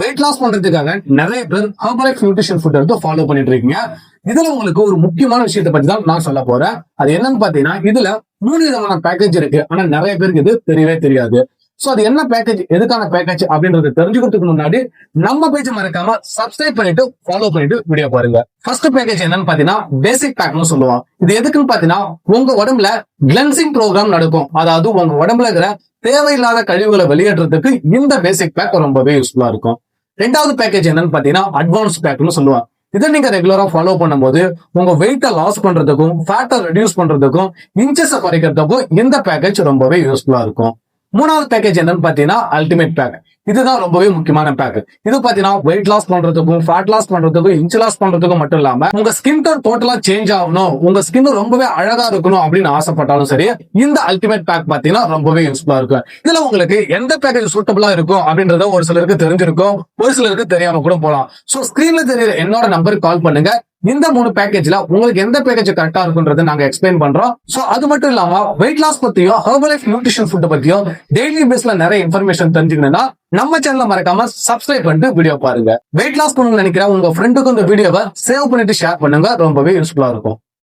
Weight loss பண்றதுக்காக நிறைய பேர் ஹெர்பலைஃப் நியூட்ரிஷன் ஃபுட் எடுத்து ஃபாலோ பண்ணிட்டு இருக்கீங்க. இதுல உங்களுக்கு ஒரு முக்கியமான விஷயத்தை பத்தி தான் நான் சொல்ல போறேன். அது என்னன்னு பாத்தீங்கன்னா, இதுல 3 விதமான பேக்கேஜ் இருக்கு. ஆனா நிறைய பேருக்கு இது தெரியவே தெரியாது. சோ அது என்ன பேக்கேஜ், எதுக்கான பேக்கேஜ் அப்படின்றது தெரிஞ்சுக்கிறதுக்கு முன்னாடி நம்ம பேஜ் மறக்காம சப்ஸ்கிரைப் பண்ணிட்டு ஃபாலோ பண்ணிட்டு வீடியோ பாருங்க. ஃபர்ஸ்ட் பேக்கேஜ் என்னன்னு பாத்தீங்கன்னா பேசிக் பேக்னு சொல்லுவோம். இது எதுக்குன்னு பாத்தீங்கன்னா, உங்க உடம்புல கிளென்சிங் ப்ரோக்ராம் நடக்கும். அதாவது உங்க உடம்புல இருக்கிற தேவையில்லாத கழிவுகளை வெளியேற்றதுக்கு இந்த பேசிக் பேக் ரொம்பவே யூஸ்ஃபுல்லா இருக்கும். ரெண்டாவது பேக்கேஜ் என்னன்னு பாத்தீங்கன்னா அட்வான்ஸ் பேக்னு சொல்லுவாங்க. இதை நீங்க ரெகுலரா ஃபாலோ பண்ணும்போது உங்க வெயிட்ட லாஸ் பண்றதுக்கும் ஃபேட்டை ரெடியூஸ் பண்றதுக்கும் இன்ச்சஸை குறைக்கிறதுக்கும் இந்த பேக்கேஜ் ரொம்பவே யூஸ்ஃபுல்லா இருக்கும். மூணாவது பேக்கேஜ் என்னன்னு பாத்தீங்கன்னா அல்டிமேட் பேக். இதுதான் ரொம்பவே முக்கியமான பேக். இது பாத்தீங்கன்னா வெயிட் லாஸ் பண்றதுக்கும் ஃபேட் லாஸ் பண்றதுக்கும் இன்ச் லாஸ் பண்றதுக்கும் மட்டும் இல்லாம உங்க ஸ்கின் டோன் டோட்டலா சேஞ்ச் ஆகணும், உங்க ஸ்கின் ரொம்பவே அழகா இருக்கணும் அப்படின்னு ஆசைப்பட்டாலும் சரி, இந்த அல்டிமேட் பேக் பாத்தீங்கன்னா ரொம்பவே யூஸ்ஃபுல்லா இருக்கும். இதுல உங்களுக்கு எந்த பேக்கேஜ் சூட்டபிளா இருக்கும் அப்படின்றத ஒரு சிலருக்கு தெரிஞ்சிருக்கும், ஒரு சிலருக்கு தெரியாம கூட போலாம். சோ ஸ்கிரீன்ல தெரியுற என்னோட நம்பருக்கு கால் பண்ணுங்க. இந்த 3 பேக்கேஜ்ல உங்களுக்கு எந்த பேக்கேஜ் கரெக்டா இருக்குன்றதை நாங்க எக்ஸ்பிளைன் பண்றோம். சோ அது மட்டும் இல்லாம வெயிட் லாஸ் பத்தியும் ஹெர்பலைஃப் நியூட்ரிஷன் ஃபுட் பத்தியும் டெய்லி பேஸ்ல நிறைய இன்ஃபர்மேஷன் தெரிஞ்சுக்கணும்னா நம்ம சேனலை மறக்காம சப்ஸ்கிரைப் பண்ணிட்டு வீடியோ பாருங்க. வெயிட் லாஸ் பண்ணணும்னு நினைக்கிற உங்க ஃப்ரெண்டுக்கு இந்த வீடியோவை சேவ் பண்ணிட்டு ஷேர் பண்ணுங்க, ரொம்பவே யூஸ்ஃபுல்லா இருக்கும்.